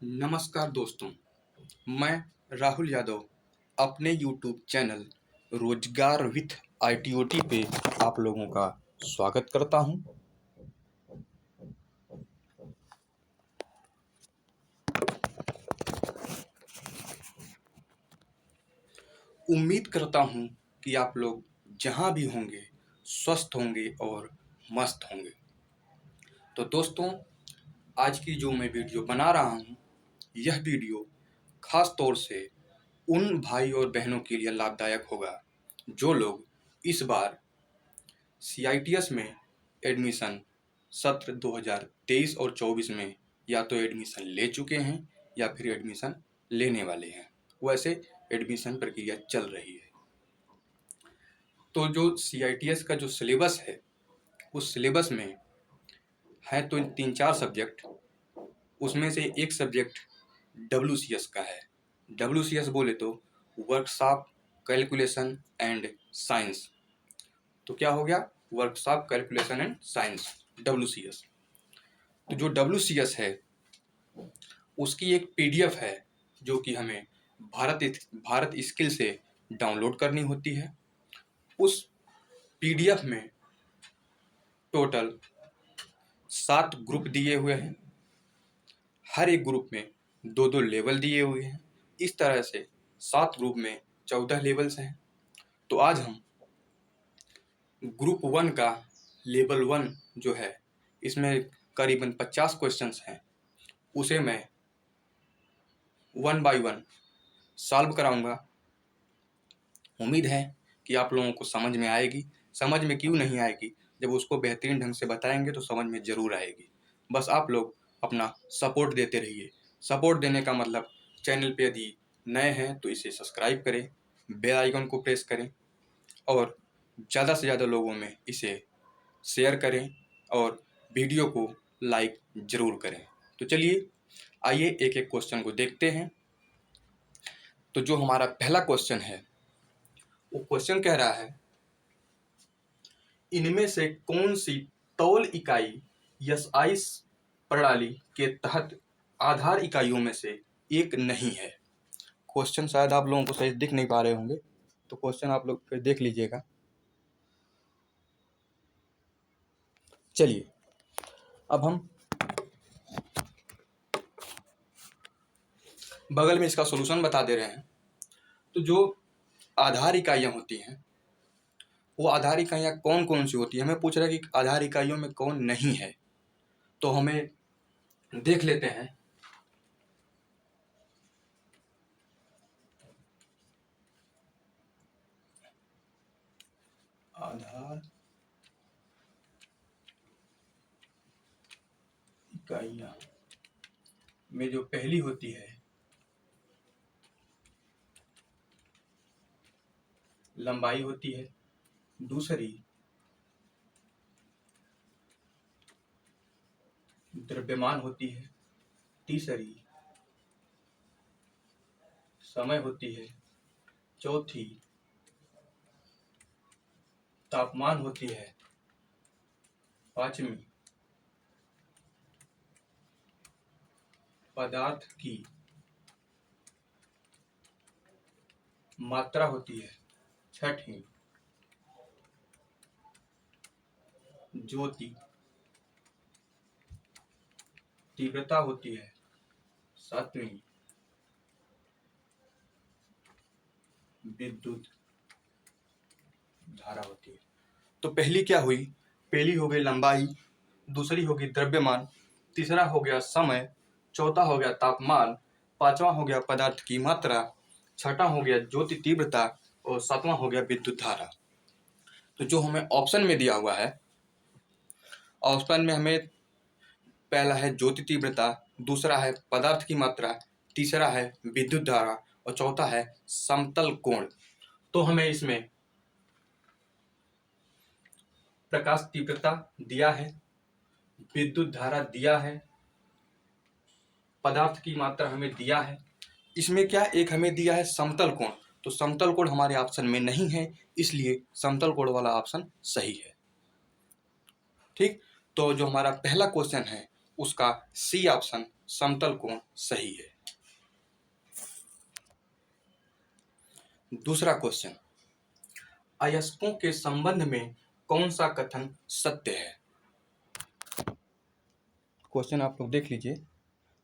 नमस्कार दोस्तों, मैं राहुल यादव अपने YouTube चैनल रोजगार विथ ITOT पे आप लोगों का स्वागत करता हूं। उम्मीद करता हूं कि आप लोग जहां भी होंगे स्वस्थ होंगे और मस्त होंगे। तो दोस्तों, आज की जो मैं वीडियो बना रहा हूं, यह वीडियो खास तौर से उन भाई और बहनों के लिए लाभदायक होगा जो लोग इस बार CITS में एडमिशन सत्र 2023 और 24 में या तो एडमिशन ले चुके हैं या फिर एडमिशन लेने वाले हैं। वैसे एडमिशन प्रक्रिया चल रही है। तो जो CITS का जो सिलेबस है, उस सिलेबस में है तो 3-4 सब्जेक्ट, उसमें से एक सब्जेक्ट WCS का है। WCS बोले तो वर्कशॉप कैलकुलेशन एंड साइंस। तो क्या हो गया? Workshop calculation and science, WCS। तो जो WCS है उसकी एक PDF है जो कि हमें भारत स्किल से डाउनलोड करनी होती है। उस PDF में टोटल 7 ग्रुप दिए हुए हैं। हर एक ग्रुप में 2-2 लेवल दिए हुए हैं। इस तरह से 7 ग्रुप में 14 लेवल्स हैं। तो आज हम ग्रुप 1 का लेवल 1 जो है, इसमें करीबन 50 क्वेश्चंस हैं, उसे मैं 1 बाय 1 सॉल्व कराऊंगा। उम्मीद है कि आप लोगों को समझ में आएगी। समझ में क्यों नहीं आएगी? जब उसको बेहतरीन ढंग से बताएंगे तो समझ में ज़रूर आएगी। बस आप लोग अपना सपोर्ट देते रहिए। सपोर्ट देने का मतलब, चैनल पे यदि नए हैं तो इसे सब्सक्राइब करें, बेल आइकन को प्रेस करें और ज़्यादा से ज़्यादा लोगों में इसे शेयर करें और वीडियो को लाइक ज़रूर करें। तो चलिए आइए एक एक क्वेश्चन को देखते हैं। तो जो हमारा पहला क्वेश्चन है, वो क्वेश्चन कह रहा है, इनमें से कौन सी तौल इकाई SI प्रणाली के तहत आधार इकाइयों में से एक नहीं है? क्वेश्चन शायद आप लोगों को सही दिख नहीं पा रहे होंगे, तो क्वेश्चन आप लोग फिर देख लीजिएगा। चलिए अब हम बगल में इसका सॉल्यूशन बता दे रहे हैं। तो जो आधार इकाइयाँ होती हैं, वो आधार इकाइयाँ कौन कौन सी होती है? हमें पूछ रहा है कि आधार इकाइयों में कौन नहीं है। तो हमें देख लेते हैं। आधार इकाइयाँ में जो पहली होती है लंबाई होती है, दूसरी द्रव्यमान होती है, तीसरी समय होती है, चौथी तापमान होती है, पांचवी पदार्थ की मात्रा होती है, छठी ज्योति तीव्रता होती है, सातवीं विद्युत धारा होती है। तो पहली क्या हुई? पहली हो गई लंबाई, दूसरी होगी द्रव्यमान, तीसरा हो गया समय, चौथा हो गया तापमान, पांचवा हो गया पदार्थ की मात्रा, छठा हो गया ज्योति तीव्रता और सातवां हो गया विद्युत धारा। तो जो हमें ऑप्शन में दिया हुआ है, ऑप्शन में हमें पहला है ज्योति तीव्रता, दूसरा है पदार्थ की मात्रा, तीसरा है विद्युत धारा और चौथा है समतल कोण। तो हमें इसमें प्रकाश तीव्रता दिया है, विद्युत धारा दिया है, पदार्थ की मात्रा हमें दिया है। इसमें क्या एक हमें दिया है समतल कोण। तो समतल कोण हमारे ऑप्शन में नहीं है, इसलिए समतल कोण वाला ऑप्शन सही है। ठीक, तो जो हमारा पहला क्वेश्चन है उसका C ऑप्शन समतल कोण सही है। दूसरा क्वेश्चन, अयस्कों के संबंध में कौन सा कथन सत्य है? क्वेश्चन आप लोग देख लीजिए,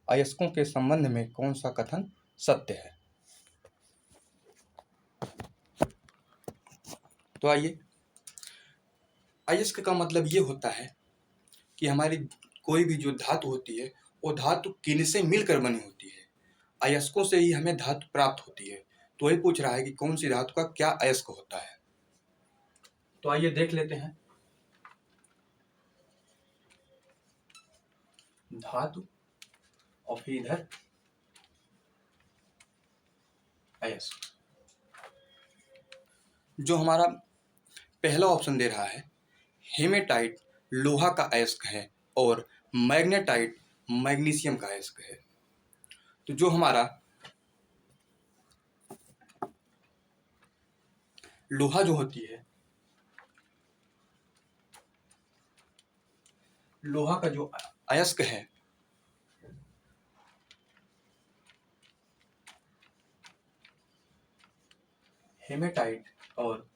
अयस्कों के संबंध में कौन सा कथन सत्य है। तो आइए, अयस्क का मतलब ये होता है कि हमारी कोई भी जो धातु होती है वो धातु किन से मिलकर बनी होती है। अयस्कों से ही हमें धातु प्राप्त होती है। तो वही पूछ रहा है कि कौन सी धातु का क्या अयस्क होता है। तो आइए देख लेते हैं। धातु और फिर इधर अयस्क। जो हमारा पहला ऑप्शन दे रहा है, हेमेटाइट लोहा का अयस्क है और मैग्नेटाइट मैग्नीशियम का अयस्क है। तो जो हमारा लोहा जो होती है, लोहा का जो अयस्क है हेमेटाइट और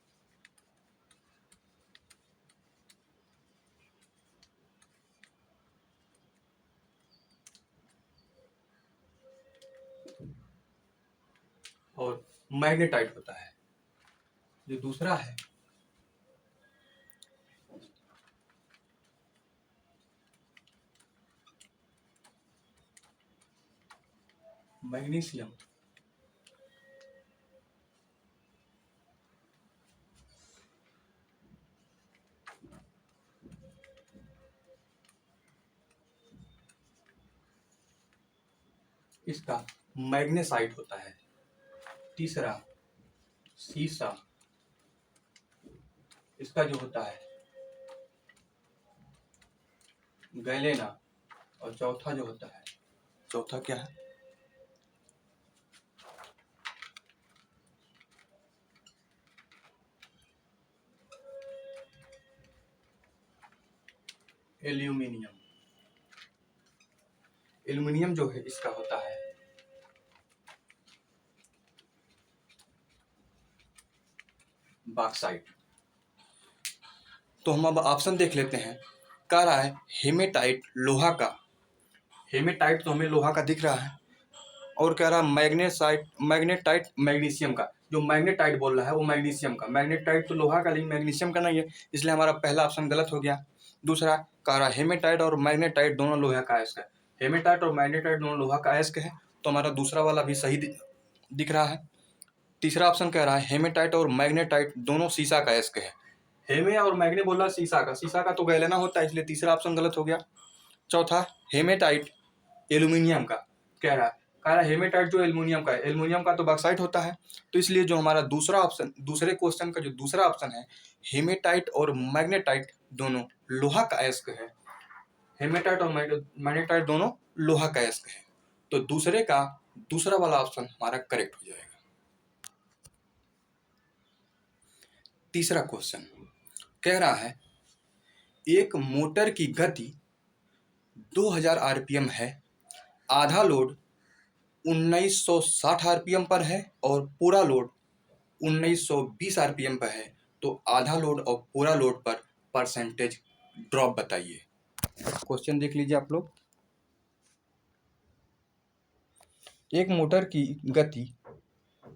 मैग्नेटाइट होता है। जो दूसरा है मैग्नीशियम, इसका मैग्नेसाइट होता है। तीसरा सीसा, इसका जो होता है गैलेना। और चौथा जो होता है, चौथा क्या है? एल्यूमिनियम। एल्यूमिनियम जो है इसका होता है बॉक्साइट। तो हम अब ऑप्शन देख लेते हैं। कह रहा है हेमेटाइट लोहा का, हेमेटाइट तो हमें लोहा का दिख रहा है, और कह रहा है मैग्नेटाइट मैग्नीशियम का। जो मैग्नेटाइट बोल रहा है वो मैग्नीशियम का, मैग्नेटाइट तो लोहा का लेकिन मैग्नीशियम का नहीं है, इसलिए हमारा पहला ऑप्शन गलत हो गया। दूसरा कह रहा है हेमेटाइट और मैग्नेटाइट दोनों लोहा का अयस्क है, हेमेटाइट और मैग्नेटाइट दोनों लोहा का अयस्क है, तो हमारा दूसरा वाला भी सही दिख रहा है। तीसरा ऑप्शन कह रहा है हेमेटाइट और मैग्नेटाइट दोनों सीसा का अयस्क है। हेमे और मैग्ने बोला सीसा का, सीसा का तो गैलेना होता है, इसलिए तीसरा ऑप्शन गलत हो गया। चौथा हेमेटाइट एल्यूमिनियम का कह रहा है हेमेटाइट जो एल्यूमिनियम का है, एल्यूमिनियम का तो बॉक्साइट होता है, तो इसलिए जो हमारा दूसरा ऑप्शन, दूसरे क्वेश्चन का जो दूसरा ऑप्शन है, हेमेटाइट और मैग्नेटाइट दोनों लोहा का अयस्क है, हेमेटाइट और मैग्नेटाइट दोनों लोहा का अयस्क है, तो दूसरे का दूसरा वाला ऑप्शन हमारा करेक्ट हो जाएगा। तीसरा क्वेश्चन कह रहा है एक मोटर की गति 2000 आरपीएम है, आधा लोड 1960 आरपीएम पर है और पूरा लोड 1920 आरपीएम पर है, तो आधा लोड और पूरा लोड पर परसेंटेज ड्रॉप बताइए। क्वेश्चन देख लीजिए आप लोग। एक मोटर की गति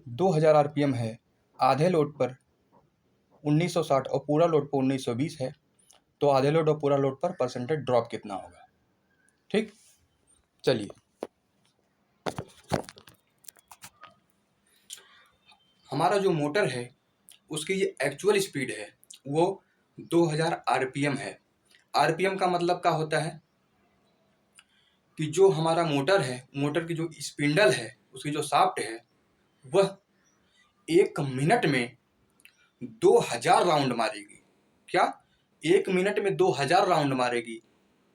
2000 आरपीएम है, आधे लोड पर 1960 और पूरा लोड पर 1920 है, तो आधे लोड और पूरा लोड पर परसेंटेज ड्रॉप कितना होगा। ठीक, चलिए हमारा जो मोटर है उसकी ये एक्चुअल स्पीड है वो 2000 आरपीएम है। आरपीएम का मतलब क्या होता है कि जो हमारा मोटर है, मोटर की जो स्पिंडल है, उसकी जो शाफ्ट है, वह 1 मिनट में 2000 राउंड मारेगी। क्या? 1 मिनट में 2000 राउंड मारेगी।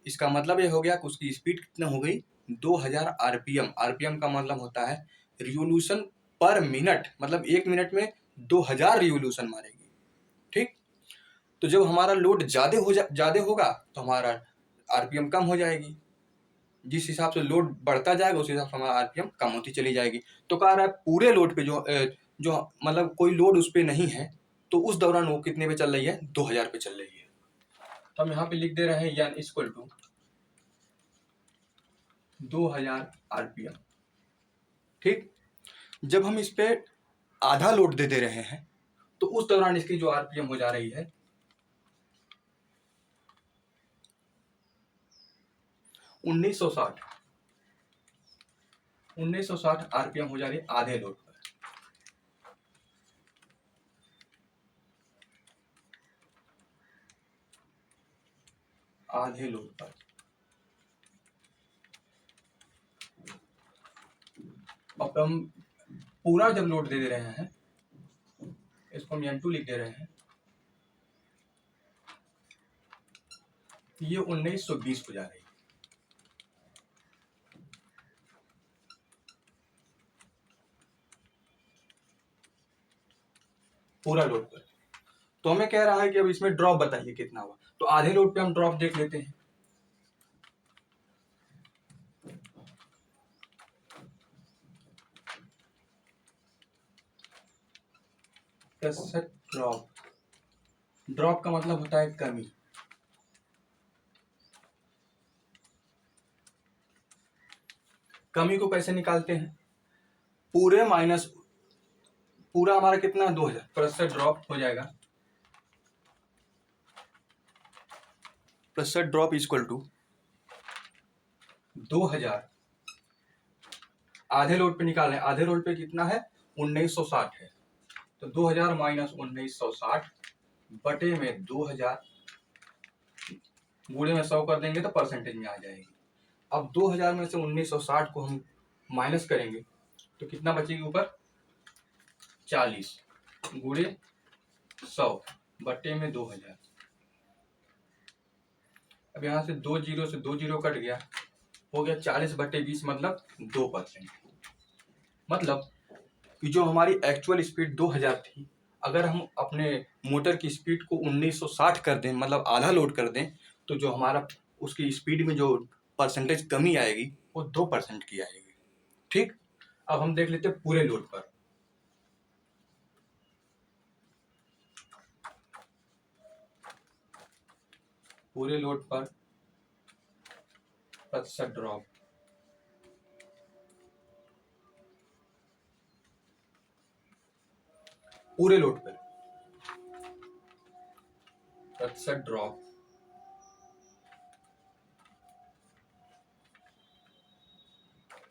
इसका मतलब ये हो गया कि उसकी स्पीड कितना हो गई, 2000 आरपीएम। आरपीएम का मतलब होता है रिवोल्यूशन पर मिनट, मतलब 1 मिनट में 2000 रिवोल्यूशन मारेगी। ठीक, तो जब हमारा लोड ज्यादा होगा तो हमारा आरपीएम कम हो जाएगी। जिस हिसाब से लोड बढ़ता जाएगा उस हिसाब से हमारा आरपीएम कम होती चली जाएगी। तो कह रहा है पूरे लोड पे जो मतलब कोई लोड उस पर नहीं है तो उस दौरान वो कितने पे चल रही है, 2000 पे चल रही है। तो हम यहाँ पे लिख दे रहे हैं यान इक्वल टू 2000 आरपीएम। ठीक, जब हम इस पे आधा लोड दे रहे हैं तो उस दौरान इसकी जो आरपीएम हो जा रही है 1960 आरपीएम हो जा रही है आधे लोड पर। आधे लोड पर अब हम पूरा जब लोड दे रहे हैं इसको हम N2 लिख दे रहे हैं, ये 1920 हो जा रही है। पूरा लोड पर। तो हमें कह रहा है कि अब इसमें ड्रॉप बताइए कितना हुआ। तो आधे लोड पे हम ड्रॉप देख लेते हैं। ड्रॉप, ड्रॉप का मतलब होता है कमी। कमी को कैसे निकालते हैं, पूरे माइनस पूरा हमारा कितना 2000 प्रतिशत ड्रॉप हो जाएगा। प्रतिशत ड्रॉप इक्वल टू 2000 आधे लोड पे निकाल रहे हैं। आधे लोड पे कितना है 1960 है, तो 2000 माइनस 1960 बटे में 2000 गुणे में 100 कर देंगे तो परसेंटेज में आ जाएगी। अब 2000 में से 1960 को हम माइनस करेंगे तो कितना बचेगी ऊपर 40 गुणे 100 बटे में 2000। अब यहाँ से 2 जीरो से 2 जीरो कट गया, हो गया 40 बटे 20 मतलब 2%। मतलब कि जो हमारी एक्चुअल स्पीड 2000 थी, अगर हम अपने मोटर की स्पीड को 1960 कर दें मतलब आधा लोड कर दें तो जो हमारा उसकी स्पीड में जो परसेंटेज कमी आएगी वो 2% की आएगी। ठीक, अब हम देख लेते हैं पूरे लोड पर। पूरे लोड पर प्रतिशत ड्रॉप, पूरे लोड पर प्रतिशत ड्रॉप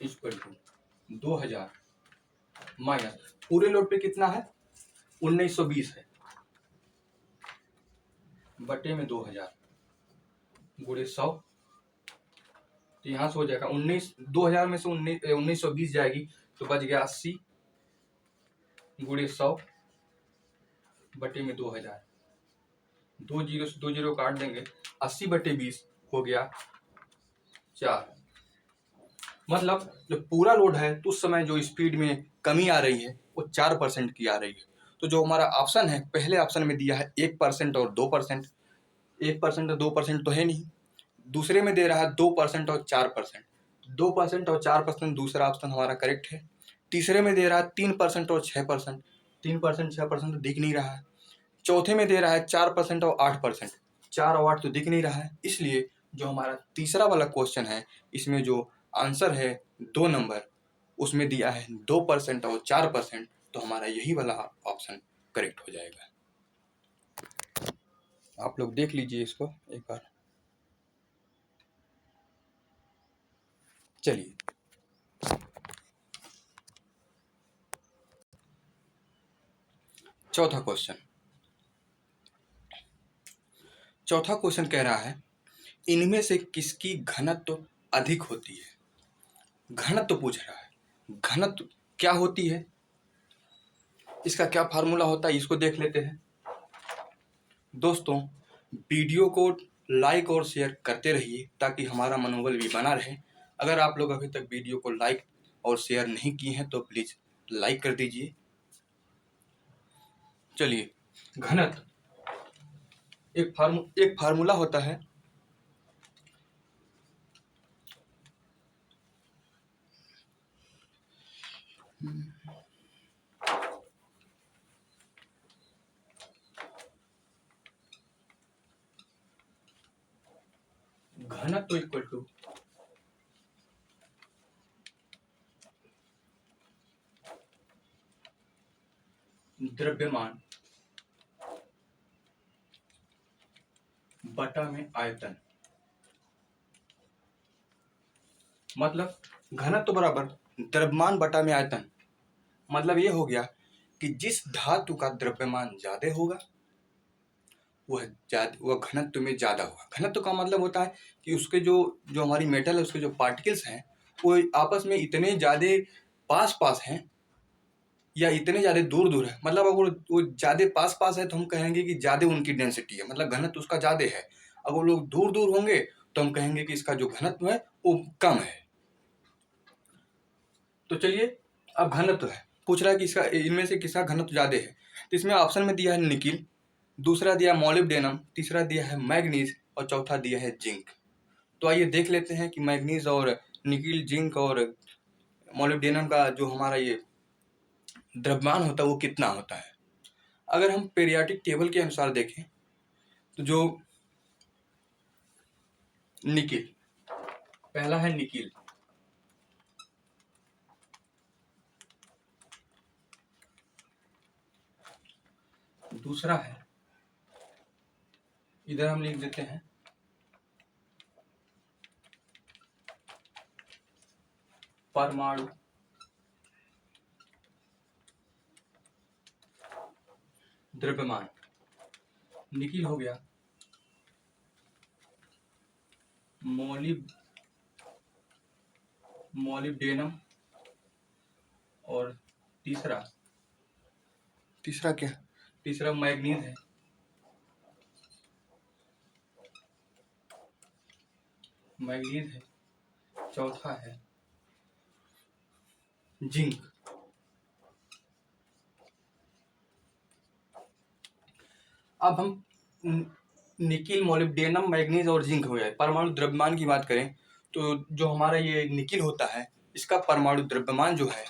इक्वल टू 2000 माइनस पूरे लोड पे कितना है 1920 है बटे में 2000 गुणे 100। तो यहाँ से हो जाएगा 2000 में से 1920 जाएगी तो बच गया 80 गुणे 100 बटे में 2000। 2 जीरो से 2 जीरो काट देंगे, 80 बटे 20 हो गया 4। मतलब जो पूरा लोड है तो उस समय जो स्पीड में कमी आ रही है वो 4% की आ रही है। तो जो हमारा ऑप्शन है पहले ऑप्शन में दिया है 1% और 2%। 1% और 2% तो है नहीं, दूसरे में दे रहा है 2% और 4%। 2% और 4% दूसरा ऑप्शन हमारा करेक्ट है। तीसरे में दे रहा है 3% और 6%। 3% 6% तो दिख नहीं रहा है। चौथे में दे रहा है 4% और 8%। 4 और 8 तो दिख नहीं रहा है। इसलिए जो हमारा तीसरा वाला क्वेश्चन है इसमें जो आंसर है 2 नंबर उसमें दिया है 2% और 4%, तो हमारा यही वाला ऑप्शन करेक्ट हो जाएगा। आप लोग देख लीजिए इसको एक बार। चलिए चौथा क्वेश्चन कह रहा है इनमें से किसकी घनत्व अधिक होती है। घनत्व पूछ रहा है, घनत्व क्या होती है, इसका क्या फार्मूला होता है इसको देख लेते हैं। दोस्तों वीडियो को लाइक और शेयर करते रहिए ताकि हमारा मनोबल भी बना रहे। अगर आप लोग अभी तक वीडियो को लाइक और शेयर नहीं किए हैं तो प्लीज लाइक कर दीजिए। चलिए, घनत्व एक फार्मूला होता है घनत्व इक्वल टू द्रव्यमान बटा में आयतन। मतलब घनत्व बराबर द्रव्यमान बटा में आयतन। मतलब ये हो गया कि जिस धातु का द्रव्यमान ज्यादा होगा वह घनत्व में ज्यादा होगा। घनत्व का मतलब होता है कि उसके जो हमारी मेटल है उसके जो पार्टिकल्स हैं वो आपस में इतने ज्यादा पास पास हैं या इतने ज्यादा दूर दूर है। मतलब अगर वो ज्यादा पास पास है तो हम कहेंगे कि ज्यादा उनकी डेंसिटी है, मतलब घनत्व उसका ज्यादा है। अगर लोग दूर दूर होंगे तो हम कहेंगे कि इसका जो घनत्व है वो कम है। तो चलिए, अब घनत्व है, पूछ रहा है कि इसका इनमें से किसका घनत्व ज्यादा है। तो इसमें ऑप्शन में दिया है निकिल, दूसरा दिया मोलिब्डेनम, तीसरा दिया है मैग्नीज और चौथा दिया है जिंक। तो आइए देख लेते हैं कि मैग्नीज और निकिल, जिंक और मोलिब्डेनम का जो हमारा ये द्रव्यमान होता है वो कितना होता है। अगर हम पीरियाडिक टेबल के अनुसार देखें तो जो निकिल, पहला है निकिल, दूसरा है, इधर हम लिख देते हैं परमाणु द्रव्यमान। निकिल हो गया, मोलिब्डेनम और तीसरा क्या, तीसरा मैग्नीज है। मैग्नीज है, चौथा है जिंक। अब हम निकिल, मोलिब्डेनम, मैग्नीज और जिंक हो गए। परमाणु द्रव्यमान की बात करें तो जो हमारा ये निकिल होता है इसका परमाणु द्रव्यमान जो है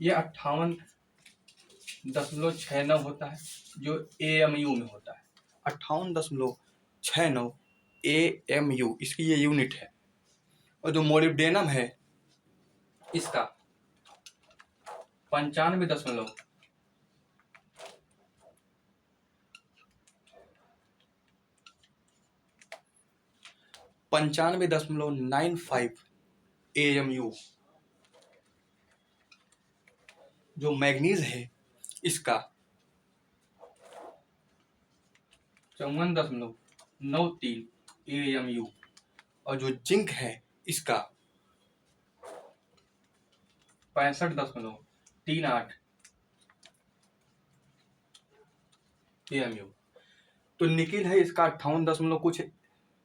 ये 58.69 होता है, जो AMU में होता है। 58.69 AMU इसकी ये यूनिट है। और जो मोलिब्डेनम है इसका 95.95 AMU। जो मैग्नीज है इसका 54.93 AMU और जो जिंक है इसका 65.38 AMU। तो निकिल है इसका 58 कुछ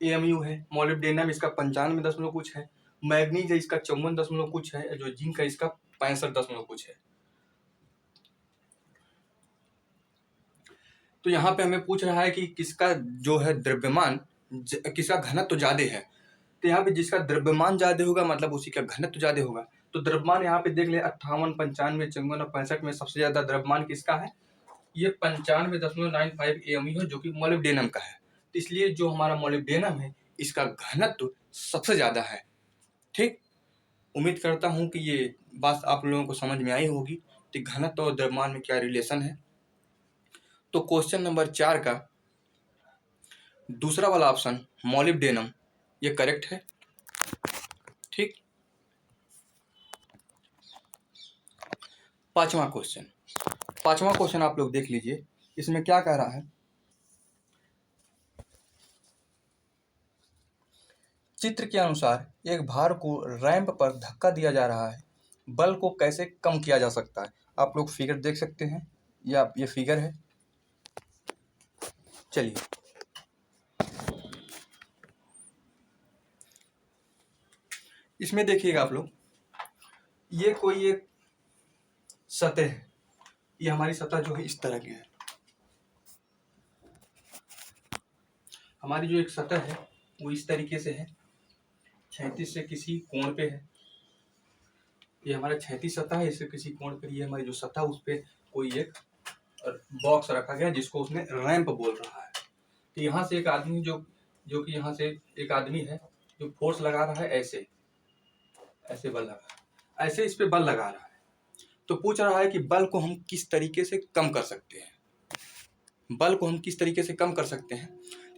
AMU है, मोलिब्डेनम इसका 95 कुछ है, मैग्नीज है इसका 54 कुछ है, जो जिंक है इसका 65 कुछ है। तो यहाँ पे हमें पूछ रहा है कि किसका जो है द्रव्यमान, किसका घनत्व तो ज्यादा है। तो यहाँ पे जिसका द्रव्यमान ज्यादा होगा मतलब उसी का घनत्व तो ज्यादा होगा। तो द्रव्यमान यहाँ पे देख ले 58, 95, 54 और 65 में सबसे ज्यादा द्रव्यमान किसका है, ये 95.95 AMU है जो कि मोलिब्डेनम का है। तो इसलिए जो हमारा मोलिब्डेनम है इसका घनत्व सबसे ज्यादा है। ठीक, उम्मीद करता हूँ कि ये बात आप लोगों को समझ में आई होगी कि घनत्व और द्रव्यमान में क्या रिलेशन है। तो क्वेश्चन नंबर 4 का दूसरा वाला ऑप्शन मोलिब्डेनम ये करेक्ट है। ठीक, पांचवा क्वेश्चन आप लोग देख लीजिए। इसमें क्या कह रहा है, चित्र के अनुसार एक भार को रैंप पर धक्का दिया जा रहा है, बल को कैसे कम किया जा सकता है। आप लोग फिगर देख सकते हैं, या ये फिगर है। चलिए, इसमें देखिएगा आप लोग, ये कोई एक सतह है, ये हमारी सतह जो है इस तरह की है। हमारी जो एक सतह है वो इस तरीके से है, क्षैतिज से किसी कोण पे है। ये हमारा क्षैतिज सतह है, इससे किसी कोण पर ये हमारी जो सतह उस पर कोई एक बॉक्स रखा गया जिसको उसने रैंप बोल रहा है। तो यहाँ से एक आदमी जो कि यहाँ से एक आदमी है जो फोर्स लगा रहा है, ऐसे ऐसे बल लगा रहा है, ऐसे इस पे बल लगा रहा है। तो पूछ रहा है कि बल को हम किस तरीके से कम कर सकते हैं, बल को हम किस तरीके से कम कर सकते हैं।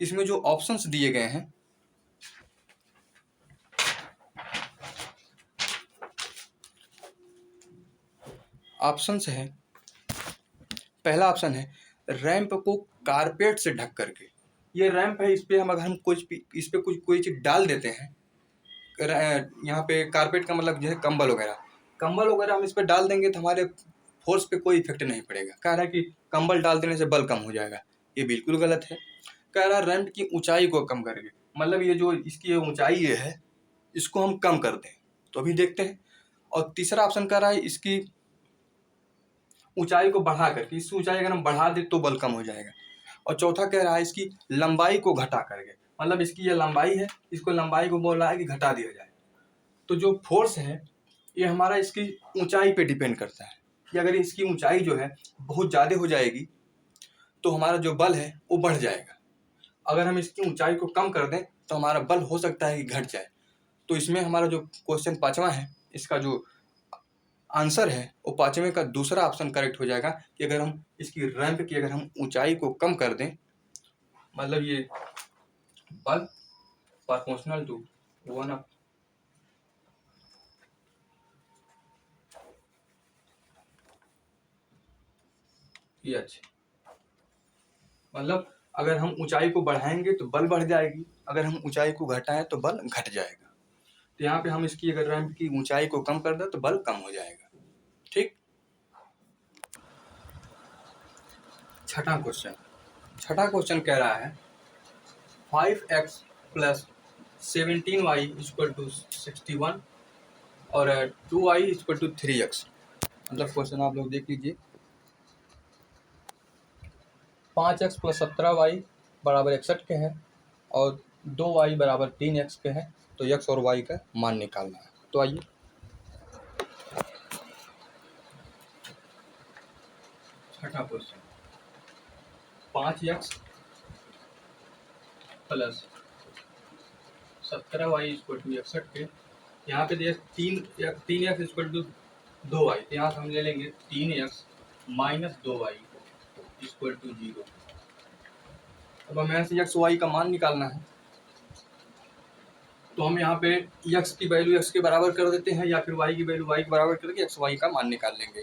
इसमें जो ऑप्शंस दिए गए हैं, ऑप्शंस है, पहला ऑप्शन है रैंप को कारपेट से ढक करके। ये रैंप है, इस पे हम अगर हम इस पे कुछ कोई चीज डाल देते हैं, यहाँ पे कारपेट का मतलब जो है कंबल वगैरह हम इस पे डाल देंगे तो हमारे फोर्स पे कोई इफेक्ट नहीं पड़ेगा। कह रहा है कि कंबल डाल देने से बल कम हो जाएगा, ये बिल्कुल गलत है। कह रहा है रैंप की ऊंचाई को कम करके, मतलब ये जो इसकी ऊंचाई ये है इसको हम कम कर दें, तो अभी देखते हैं। और तीसरा ऑप्शन कह रहा है इसकी ऊंचाई को बढ़ा करके, इसकी ऊंचाई अगर हम बढ़ा दें तो बल कम हो जाएगा। और चौथा कह रहा है इसकी लंबाई को घटा करके, मतलब इसकी ये लंबाई है, इसको लंबाई को बोल रहा है कि घटा दिया जाए। तो जो फोर्स है ये हमारा इसकी ऊंचाई पे डिपेंड करता है कि अगर इसकी ऊंचाई जो है बहुत ज़्यादा हो जाएगी तो हमारा जो बल है वो बढ़ जाएगा। अगर हम इसकी ऊंचाई को कम कर दें तो हमारा बल हो सकता है कि घट जाए। तो इसमें हमारा जो क्वेश्चन पांचवा है, इसका जो आंसर है वो पांचवें का दूसरा ऑप्शन करेक्ट हो जाएगा कि अगर हम इसकी रैंप की अगर हम ऊंचाई को कम कर दें, मतलब ये बल प्रोपोर्शनल टू 1 ये अच्छे, मतलब अगर हम ऊंचाई को बढ़ाएंगे तो बल बढ़ जाएगी, अगर हम ऊंचाई को घटाएं तो बल घट जाएगा। तो यहाँ पे हम इसकी अगर रैंप की ऊंचाई को कम कर दें तो बल कम हो जाएगा। ठीक। छठा क्वेश्चन कह रहा है 5x plus 17y equal to 61 और 2y इक्वल टू 3x। मतलब क्वेश्चन आप लोग देख लीजिए, 5x प्लस 17y बराबर 61 के हैं और 2y बराबर 3x के हैं। तो x और y का मान निकालना है। तो आइए छठा question, 5x plus 17y equal to 61 के, यहाँ पे दिया 3x इक्वल टू 2y, तो यहाँ से हम ले लेंगे 3x minus 2y equal to 0। अब हमें यहाँ से एक्स वाई का मान निकालना है, तो हम यहाँ पे x की वैल्यू x के बराबर कर देते हैं या फिर y की वैल्यू y के बराबर करके एक्स वाई का मान निकाल लेंगे।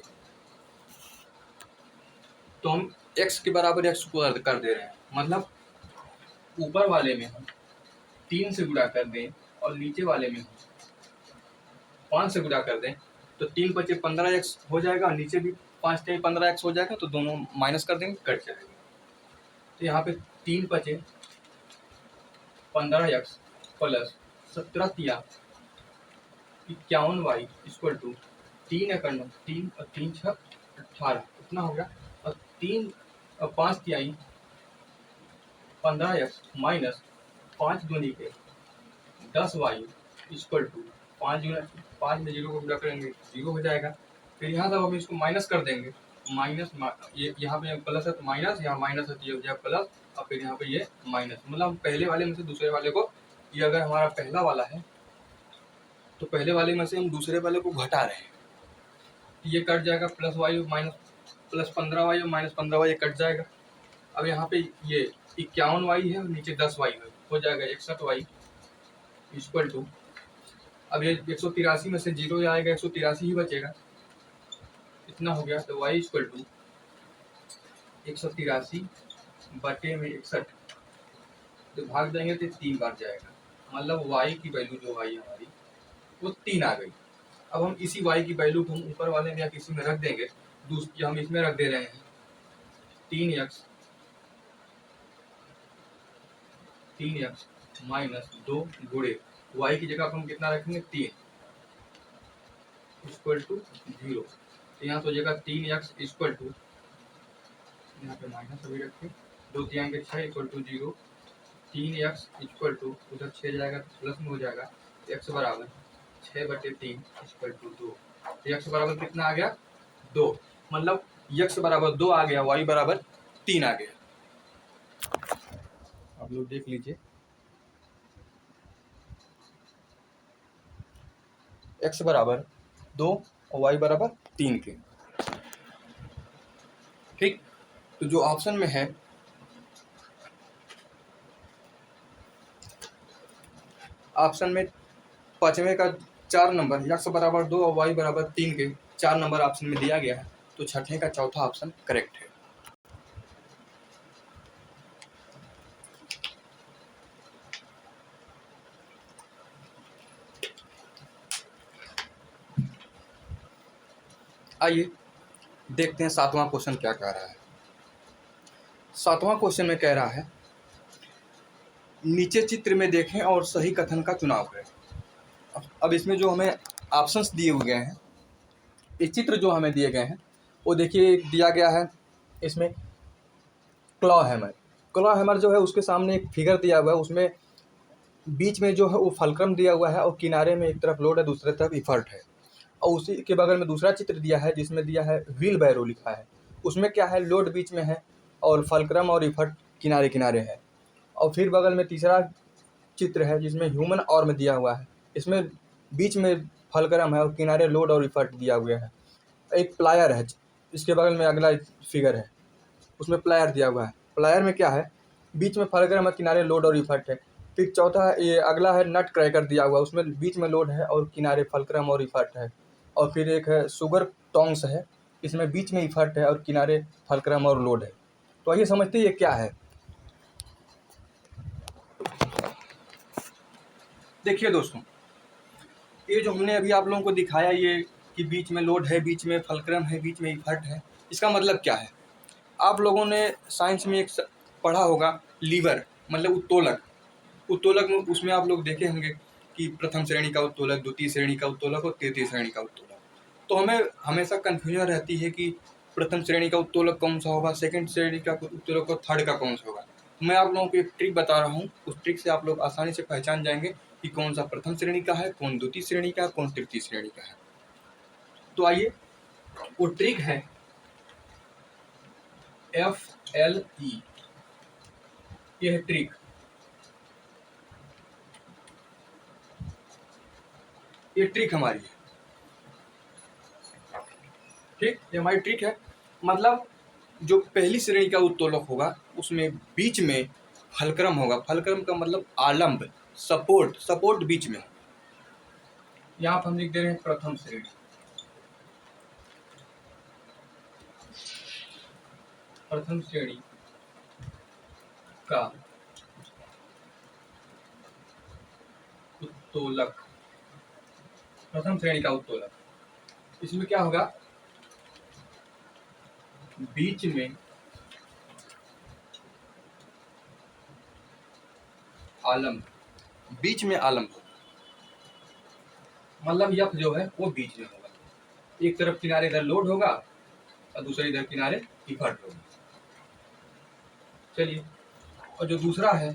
तो हम x के बराबर x को कर दे रहे हैं, मतलब ऊपर वाले में हम 3 से गुणा कर दें और नीचे वाले में 5 से गुणा कर दें तो 3 बचे 15x हो जाएगा और नीचे भी 5 से 15x हो जाएगा, तो दोनों माइनस कर देंगे, कट जाएगा। तो यहाँ पे 3 बचे 15x प्लस 17 तिया 51y इक्वल टू 3 एकड़ 3 और 3 6 18 इतना हो गया। और 3 और 5 तिहाई 15x माइनस 5 दूनी के 10y इक्वल टू 5 में 0 को गुणा करेंगे 0 हो जाएगा। फिर यहाँ तक हम इसको माइनस कर देंगे, माइनस ये यहाँ पे प्लस है तो माइनस, यहाँ माइनस है तो ये हो जाएगा प्लस, और फिर यहाँ पे ये माइनस, मतलब पहले वाले में से दूसरे वाले को, ये अगर हमारा पहला वाला है तो पहले वाले में से हम दूसरे वाले को घटा रहे हैं, ये कट जाएगा, plus Y minus plus 15y और माइनस 15y कट जाएगा। अब यहाँ पे ये 51y है और नीचे 10y है, हो जाएगा 61y इक्वल टू, अब ये 183 में से 0 आएगा, 183 ही बचेगा, इतना हो गया। तो y इक्वल टू 183 बटे में 61, तो भाग देंगे तो 3 बार जाएगा, मतलब y की वैल्यू जो आई हमारी वो 3 आ गई। अब हम इसी y की वैल्यू को हम ऊपर वाले में या किसी में रख देंगे, हम इसमें रख दे रहे हैं 3x माइनस 2 गुणे y की जगह पर हम कितना रखेंगे 3 इक्वल टू 0। तो यहाँ तो जगह 3x इक्वल टू, यहाँ पे माइनस अभी रखें, 2 3 के 6 equal to 0, 3x equal to उधर 6 जाएगा तो प्लस में हो जाएगा, x बराबर 6/3 इक्वल टू 2। यक्स बराबर कितना आ गया? 2। मतलब यक्स बराबर 2 आ गया, वाई बराबर 3 आ गया। आप लोग देख लीजिए, एक्स बराबर 2 और वाई बराबर 3 के। ठीक, तो जो ऑप्शन में है ऑप्शन में पांचवें का 4 नंबर यक्स बराबर 2 और वाई बराबर 3 के 4 नंबर ऑप्शन में दिया गया है, तो छठे का चौथा ऑप्शन करेक्ट है। आइए देखते हैं सातवां क्वेश्चन क्या कह रहा है। सातवां क्वेश्चन में कह रहा है, नीचे चित्र में देखें और सही कथन का चुनाव करें। अब इसमें जो हमें ऑप्शंस दिए हुए हैं, ये चित्र जो हमें दिए गए हैं वो देखिए दिया गया है इसमें क्लॉ हैमर। क्लॉ हैमर जो है उसके सामने एक फिगर दिया हुआ है, उसमें बीच में जो है वो फलक्रम दिया हुआ है और किनारे में एक तरफ लोड है, दूसरे तरफ इफर्ट है। और उसी के बगल में दूसरा चित्र दिया है जिसमें दिया है व्हील बैरो लिखा है। उसमें क्या है, लोड बीच में है और फलक्रम और इफर्ट किनारे किनारे है। और फिर बगल में तीसरा चित्र है जिसमें ह्यूमन आर्म दिया हुआ है। इसमें बीच में फलक्रम है और किनारे लोड और इफर्ट दिया हुआ है। एक प्लायर है, इसके बगल में अगला फिगर है, उसमें प्लायर दिया हुआ है। प्लायर में क्या है, बीच में फलक्रम है, किनारे लोड और इफर्ट है। फिर चौथा ये अगला है नट क्रैकर दिया हुआ है, उसमें बीच में लोड है और किनारे फलक्रम और इफर्ट है। और फिर एक है शुगर टोंग्स है, इसमें बीच में इफर्ट है और किनारे फलक्रम और लोड है। तो आइए समझते हैं ये क्या है। देखिए दोस्तों, ये जो हमने अभी आप लोगों को दिखाया, ये कि बीच में लोड है, बीच में फलक्रम है, बीच में इफर्ट है, इसका मतलब क्या है? आप लोगों ने साइंस में एक पढ़ा होगा लीवर, मतलब उत्तोलक। उत्तोलक में उसमें आप लोग देखे होंगे कि प्रथम श्रेणी का उत्तोलक, द्वितीय श्रेणी का उत्तोलक और तृतीय श्रेणी का उत्तोलक। तो हमें हमेशा कन्फ्यूजन रहती है कि प्रथम श्रेणी का उत्तोलक कौन सा होगा, सेकंड श्रेणी का उत्तोलक और थर्ड का कौन सा होगा। मैं आप लोगों को एक ट्रिक बता रहा हूँ, उस ट्रिक से आप लोग आसानी से पहचान जाएंगे कि कौन सा प्रथम श्रेणी का है, कौन द्वितीय श्रेणी का है, कौन तृतीय श्रेणी का है। तो आइए, वो ट्रिक है FLE। ये है ट्रिक। ये ट्रिक हमारी है, ठीक, ये हमारी ट्रिक है। मतलब जो पहली श्रेणी का उत्तोलक होगा उसमें बीच में फलक्रम होगा। फलक्रम का मतलब आलंब, सपोर्ट, सपोर्ट बीच में। यहाँ पर हम लिख दे रहे हैं प्रथम श्रेणी। प्रथम श्रेणी का उत्तोलक, प्रथम श्रेणी का उत्तोलक, इसमें क्या होगा, बीच में आलंब, बीच में आलंब, मतलब यफ जो है वो बीच में होगा। एक तरफ किनारे इधर लोड होगा और दूसरे इधर किनारे इफर्ट होगा। चलिए, और जो दूसरा है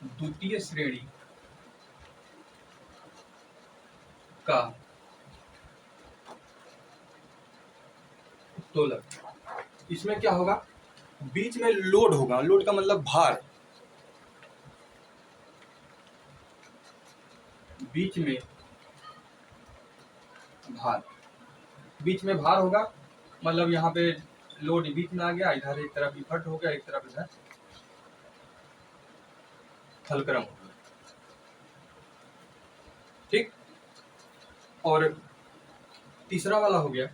द्वितीय श्रेणी का उत्तोलक, इसमें क्या होगा, बीच में लोड होगा। लोड का मतलब भार, बीच में भार, बीच में भार होगा। मतलब यहाँ पे लोड बीच में आ गया, इधर एक तरफ इफर्ट हो गया, एक तरफ इधर फलक्रम हो गया। ठीक, और तीसरा वाला हो गया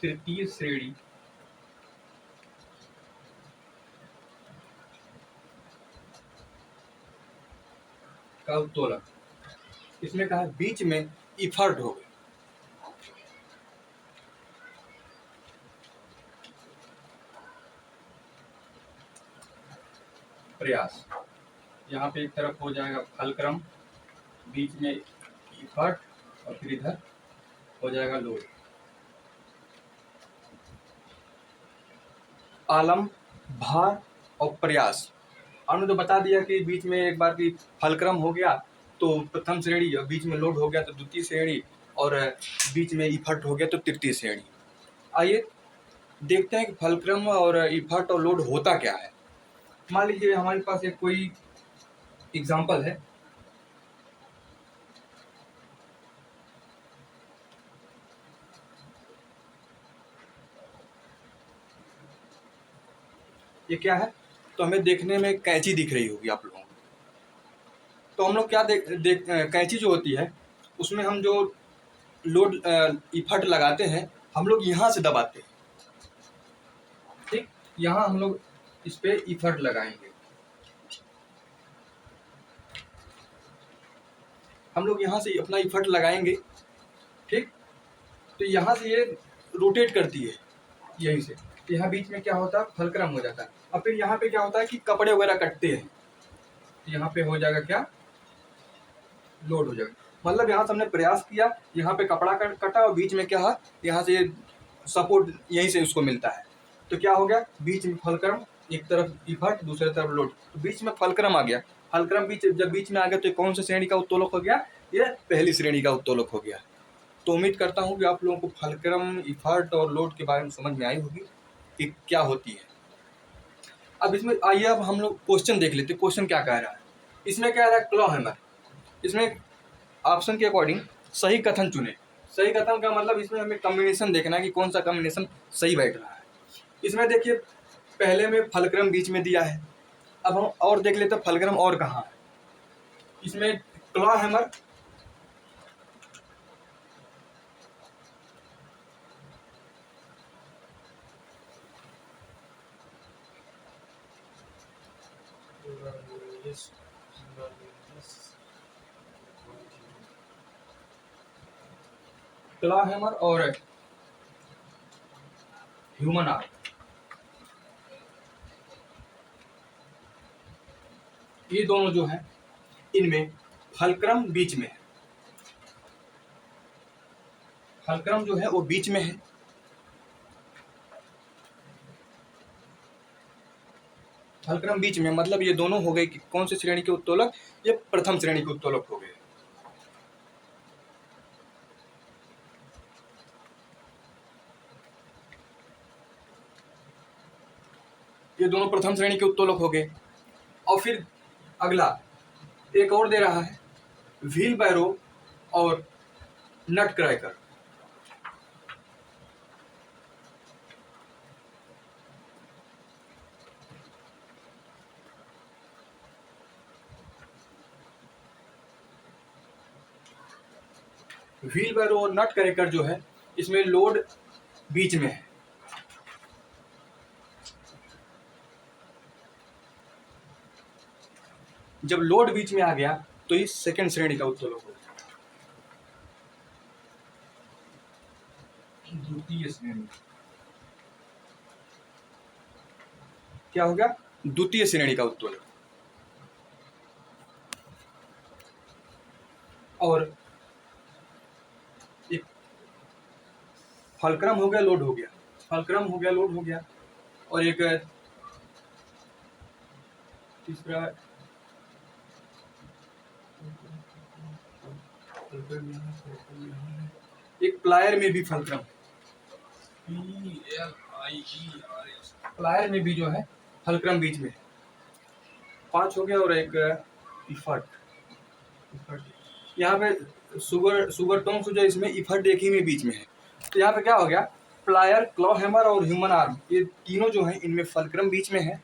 तृतीय श्रेणी का उत्तोलक। इसमें कहा बीच में इफर्ट हो गया। प्रयास, यहाँ पे एक तरफ हो जाएगा फलक्रम, बीच में इफर्ट और फिर इधर हो जाएगा लोड। आलम, भार और प्रयास। हमने तो बता दिया कि बीच में एक बार की फलक्रम हो गया तो प्रथम श्रेणी, और बीच में लोड हो गया तो द्वितीय श्रेणी, और बीच में इफर्ट हो गया तो तृतीय श्रेणी। आइए देखते हैं कि फलक्रम और इफर्ट और लोड होता क्या है। मान लीजिए हमारे पास एक कोई एग्जाम्पल है। ये क्या है? तो हमें देखने में कैंची दिख रही होगी आप लोगों को। तो हम लोग क्या कैंची जो होती है उसमें हम जो लोड इफर्ट लगाते हैं हम लोग यहाँ से दबाते हैं, ठीक। यहाँ हम लोग इस पे इफर्ट लगाएंगे, हम लोग यहाँ से अपना इफर्ट लगाएंगे, ठीक। तो यहाँ से ये रोटेट करती है यहीं से, तो यहाँ बीच में क्या होता है, फलक्रम हो जाता है। और फिर यहाँ पे क्या होता है कि कपड़े वगैरह कटते हैं, तो यहाँ पे हो जाएगा क्या, लोड हो जाएगा। मतलब यहाँ से हमने प्रयास किया, यहाँ पे कपड़ा कटा और बीच में क्या है, यहाँ से सपोर्ट यहीं से उसको मिलता है, तो क्या हो गया, बीच में फलक्रम, एक तरफ इफर्ट दूसरी तरफ लोड, तो बीच में फलक्रम आ गया। फलक्रम जब बीच में आ गया तो कौन सी श्रेणी का उत्तोलक हो गया, ये पहली श्रेणी का उत्तोलक हो गया। तो उम्मीद करता हूँ कि आप लोगों को फलक्रम, इफर्ट और लोड के बारे में समझ में आई होगी कि क्या होती है। अब इसमें आइए अब हम लोग क्वेश्चन देख लेते हैं, क्वेश्चन क्या कह रहा है। इसमें क्या रहा है, क्लॉ हैमर। इसमें ऑप्शन के अकॉर्डिंग सही कथन चुने। सही कथन का मतलब इसमें हमें कॉम्बिनेशन देखना है कि कौन सा कॉम्बिनेशन सही बैठ रहा है। इसमें देखिए पहले में फलक्रम बीच में दिया है, अब हम और देख लेते हैं फलक्रम और कहाँ है। इसमें क्लॉ हैमर, क्लॉ हैमर और ह्यूमन आर्म, ये दोनों जो है इनमें फलक्रम बीच में है। फलक्रम जो है वो बीच में है, फलक्रम बीच में मतलब ये दोनों हो गए कि कौन सी श्रेणी के उत्तोलक, ये प्रथम श्रेणी के उत्तोलक हो गए। ये दोनों प्रथम श्रेणी के उत्तोलक हो गए। और फिर अगला एक और दे रहा है, व्हील बैरो और नट क्रैकर। व्हील बैरो और नट क्रैकर जो है इसमें लोड बीच में है। जब लोड बीच में आ गया तो ये सेकंड श्रेणी का उत्तोलक हो गया। द्वितीय श्रेणी क्या हो गया, द्वितीय श्रेणी का उत्तोलक। और एक फलक्रम हो गया, लोड हो गया, फलक्रम हो गया, लोड हो गया। और एक तीसरा एक प्लायर में भी फलक्रम, प्लायर में भी जो है फलक्रम बीच में है। 5 हो गया। और एक इफर्ट, यहाँ पे सुगर टोन्स जो इसमें इफर्ट एक ही में बीच में है। तो यहाँ पे क्या हो गया, प्लायर, क्लॉ हैमर और ह्यूमन आर्म, ये तीनों जो है इनमें फलक्रम बीच में है।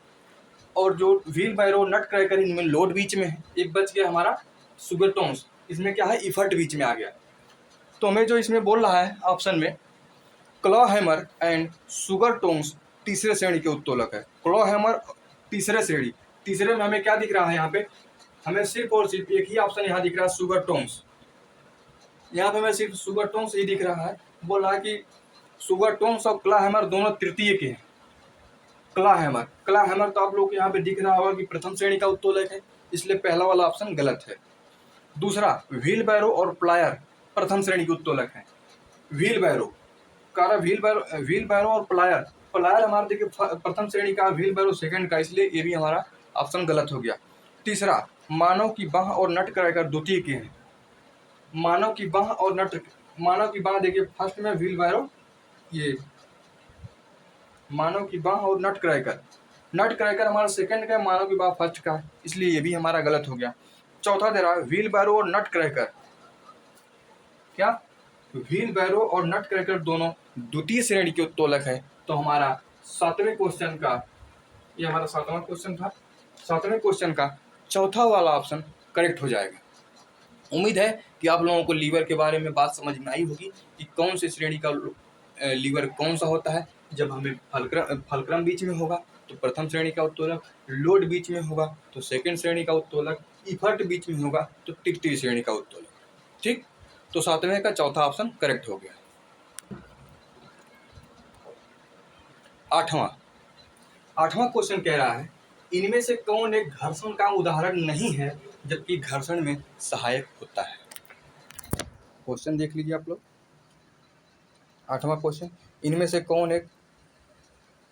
और जो व्हील बैरो, नट क्रैकर, इनमें लोड बीच में है। एक बच गया हमारा सुगर टोन्स, इसमें क्या है, इफर्ट बीच में आ गया। तो हमें जो इसमें बोल रहा है ऑप्शन में, claw hammer and sugar tongs तीसरे श्रेणी के उत्तोलक है। क्लॉ हैमर तीसरे श्रेणी, तीसरे में हमें क्या दिख रहा है, यहाँ पे हमें सिर्फ और सिर्फ एक ही ऑप्शन यहाँ दिख रहा है, सुगर टोन्स। यहाँ पे हमें सिर्फ सुगर टोन्स ही दिख रहा है। बोल रहा है कि सुगर टोन्स और क्लॉ हैमर दोनों तृतीय के हैं। क्लॉ हैमर तो आप लोग को यहाँ पे दिख रहा होगा कि प्रथम श्रेणी का उत्तोलक है, इसलिए पहला वाला ऑप्शन गलत है। दूसरा व्हील बैरो और प्लायर प्रथम श्रेणी के उत्तोलक है। व्हील बैरो और प्लायर प्लायर हमारा देखिए प्रथम श्रेणी का, व्हील बैरो सेकंड का, इसलिए ये भी हमारा ऑप्शन गलत हो गया। तीसरा, मानव की बाह और नट क्रैकर द्वितीय के हैं। मानव की बाह देखिए फर्स्ट में, व्हील बैरो ये मानव की बाह और नट क्रैकर हमारा सेकंड का है, मानव की बाह फर्स्ट का है, इसलिए ये भी हमारा गलत हो गया। चौथा दे रहा है व्हील बैरो और नट क्रैकर, क्या व्हील बैरो और नट क्रैकर दोनों द्वितीय श्रेणी के उत्तोलक है। तो हमारा सातवें क्वेश्चन का, ये हमारा सातवां क्वेश्चन था, सातवें क्वेश्चन का चौथा वाला ऑप्शन करेक्ट हो जाएगा। उम्मीद है कि आप लोगों को लीवर के बारे में बात समझ में आई होगी कि कौन सी श्रेणी का लीवर कौन सा होता है। जब हमें फलक्रम बीच में होगा तो प्रथम श्रेणी का उत्तोलक, लोड बीच में होगा तो सेकंड श्रेणी का उत्तोलक, इफर्ट बीच में होगा तो तृतीय श्रेणी का उत्तोलक। ठीक, तो सातवें का चौथा ऑप्शन करेक्ट हो गया। आठवां क्वेश्चन कह रहा है इनमें से कौन एक घर्षण का उदाहरण नहीं है जबकि घर्षण में सहायक होता है। क्वेश्चन देख लीजिए आप लोग। आठवां क्वेश्चन, इनमें से कौन एक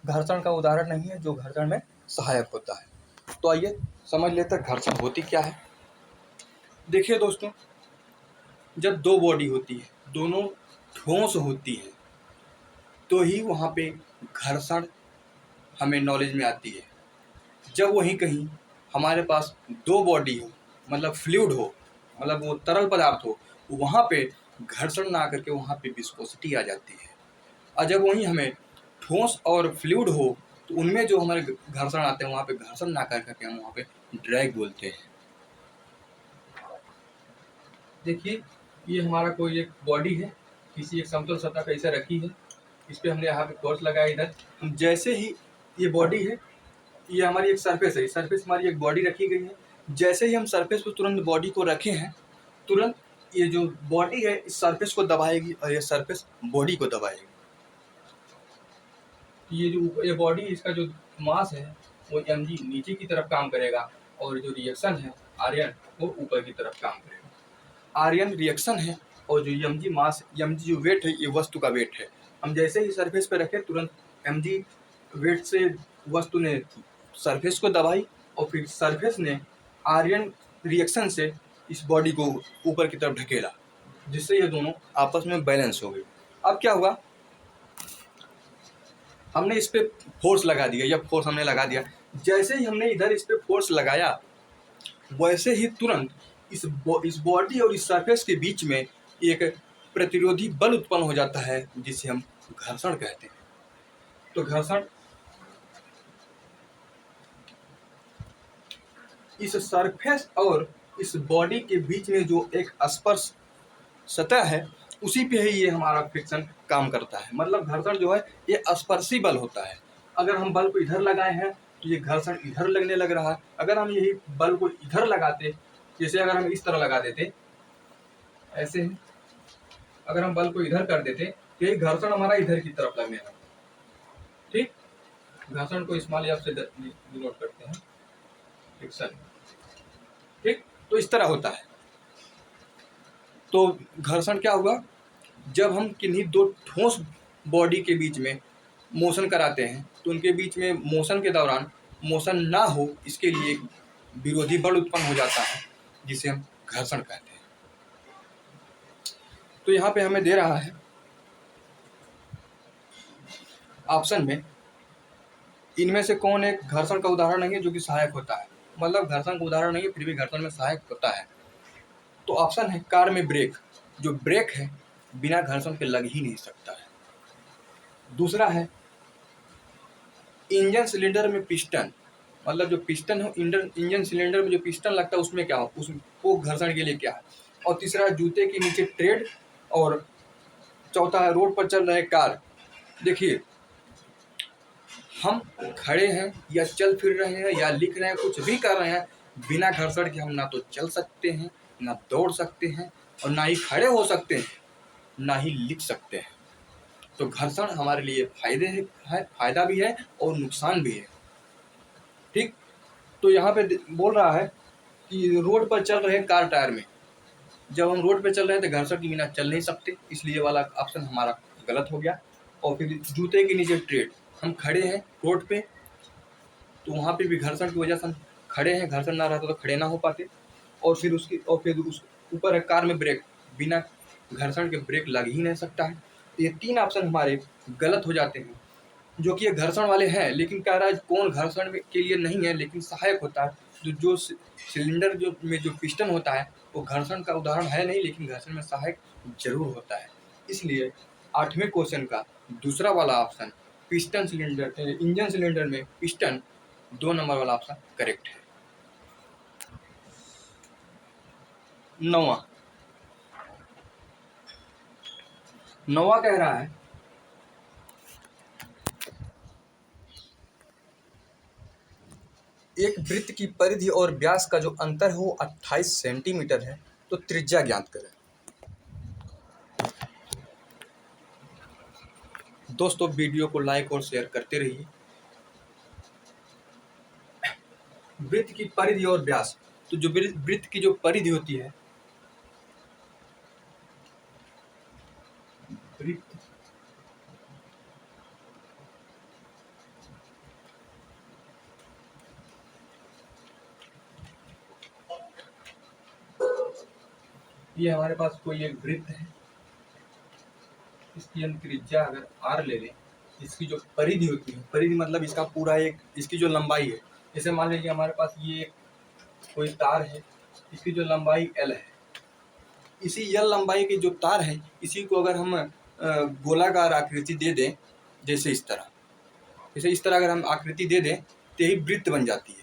घर्षण का उदाहरण नहीं है जो घर्षण में सहायक होता है। तो आइए समझ लेते हैं घर्षण होती क्या है। देखिए दोस्तों, जब दो बॉडी होती है, दोनों ठोस होती है, तो ही वहाँ पे घर्षण हमें नॉलेज में आती है। जब वहीं कहीं हमारे पास दो बॉडी हो, मतलब फ्लूइड हो, मतलब वो तरल पदार्थ हो, वहाँ पे घर्षण ना करके वहाँ पे विस्कोसिटी आ जाती है। और जब वहीं हमें ठोस और फ्लूइड हो तो उनमें जो हमारे घर्षण आते हैं वहाँ पे घर्षण ना करके हम वहाँ पे ड्रैग बोलते हैं। देखिए, ये हमारा कोई एक बॉडी है, किसी एक समतल सतह पे ऐसे रखी है, इस पर हमने यहाँ पे फोर्स लगाया इधर। हम जैसे ही, ये बॉडी है, ये हमारी एक सरफेस है, सरफेस हमारी एक बॉडी रखी गई है। जैसे ही हम सरफेस पर तुरंत बॉडी को रखे हैं, तुरंत ये जो बॉडी है इस सरफेस को दबाएगी और ये सरफेस बॉडी को दबाएगी। ये बॉडी, इसका जो मास है वो mg नीचे की तरफ काम करेगा और जो रिएक्शन है आर्यन वो ऊपर की तरफ काम करेगा। आर्यन रिएक्शन है और जो mg मास, mg जो वेट है, ये वस्तु का वेट है। हम जैसे ही सरफेस पे रखे तुरंत mg वेट से वस्तु ने सरफेस को दबाई और फिर सरफेस ने आर्यन रिएक्शन से इस बॉडी को ऊपर की तरफ ढकेला, जिससे ये दोनों आपस में बैलेंस हो गए। अब क्या हुआ, हमने इस पे फोर्स लगा दिया, या फोर्स हमने लगा दिया। जैसे ही हमने इधर इस पे फोर्स लगाया, वैसे ही तुरंत इस बॉडी और इस सरफेस के बीच में एक प्रतिरोधी बल उत्पन्न हो जाता है, जिसे हम घर्षण कहते हैं। तो घर्षण इस सरफेस और इस बॉडी के बीच में जो एक स्पर्श सतह है, उसी पे ही ये हमारा फ्रिक्शन काम करता है। मतलब घर्षण जो है ये स्पर्शी बल होता है। अगर हम बल को इधर लगाए हैं तो ये घर्षण इधर लगने लग रहा है। अगर हम यही बल को इधर लगाते, जैसे अगर हम इस तरह लगा देते ऐसे ही, अगर हम बल को इधर कर देते तो ये घर्षण हमारा इधर की तरफ लगने लगा। ठीक, घर्षण को स्मॉल एफ से डिनोट करते हैं, फ्रिक्शन। ठीक, तो इस तरह होता है। तो घर्षण क्या हुआ, जब हम किन्हीं दो ठोस बॉडी के बीच में मोशन कराते हैं तो उनके बीच में मोशन के दौरान मोशन ना हो, इसके लिए एक विरोधी बल उत्पन्न हो जाता है, जिसे हम घर्षण कहते हैं। तो यहाँ पे हमें दे रहा है ऑप्शन में, इनमें से कौन एक घर्षण का उदाहरण नहीं है जो कि सहायक होता है। मतलब घर्षण का उदाहरण नहीं है फिर भी घर्षण में सहायक होता है। तो ऑप्शन है कार में ब्रेक। जो ब्रेक है बिना घर्षण के लग ही नहीं सकता है। दूसरा है इंजन सिलेंडर में पिस्टन, मतलब जो पिस्टन हो, इंजन सिलेंडर में जो पिस्टन लगता है उसमें क्या हो, उसको घर्षण के लिए क्या है। और तीसरा है जूते के नीचे ट्रेड। और चौथा है रोड पर चल रहे कार। देखिए, हम खड़े हैं या चल फिर रहे हैं या लिख रहे हैं, कुछ भी कर रहे हैं, बिना घर्षण के हम ना तो चल सकते हैं, ना दौड़ सकते हैं, और ना ही खड़े हो सकते हैं, ना ही लिख सकते हैं। तो घर्षण हमारे लिए फायदा भी है और नुकसान भी है। ठीक, तो यहाँ पे बोल रहा है कि रोड पर चल रहे कार टायर में, जब हम रोड पे चल रहे हैं तो घर्षण के बिना चल नहीं सकते, इसलिए वाला ऑप्शन हमारा गलत हो गया। और फिर जूते के नीचे ट्रेड, हम खड़े हैं रोड पे, तो वहाँ पे भी घर्षण की वजह से हम खड़े हैं, घर्षण ना रहता तो खड़े ना हो पाते। और फिर उस ऊपर है कार में ब्रेक, बिना घर्षण के ब्रेक लग ही नहीं सकता है। तो ये 3 ऑप्शन हमारे गलत हो जाते हैं, जो कि ये घर्षण वाले हैं, लेकिन कह रहा है कौन घर्षण के लिए नहीं है लेकिन सहायक होता है। जो सिलेंडर में जो पिस्टन होता है वो घर्षण का उदाहरण है नहीं, लेकिन घर्षण में सहायक जरूर होता है। इसलिए 8वें क्वेश्चन का दूसरा वाला option piston cylinder, engine cylinder में पिस्टन, 2 नंबर वाला ऑप्शन करेक्ट है। 9वां कह रहा है एक वृत्त की परिधि और व्यास का जो अंतर है वो 28 सेंटीमीटर है, तो त्रिज्या ज्ञात करें। दोस्तों वीडियो को लाइक और शेयर करते रहिए। वृत्त की परिधि और व्यास, तो जो वृत्त की जो परिधि होती है, वृत्त ये हमारे पास कोई एक वृत्त है, इसकी हम त्रिज्या अगर r ले लें, इसकी जो परिधि होती है, परिधि मतलब इसका पूरा एक, इसकी जो लंबाई है, जैसे मान लीजिए हमारे पास ये कोई तार है, इसकी जो लंबाई l है, इसी l लंबाई की जो तार है, इसी को अगर हम गोलाकार आकृति दे दें, जैसे इस तरह, जैसे इस तरह अगर हम आकृति दे दें तो यही वृत्त बन जाती है।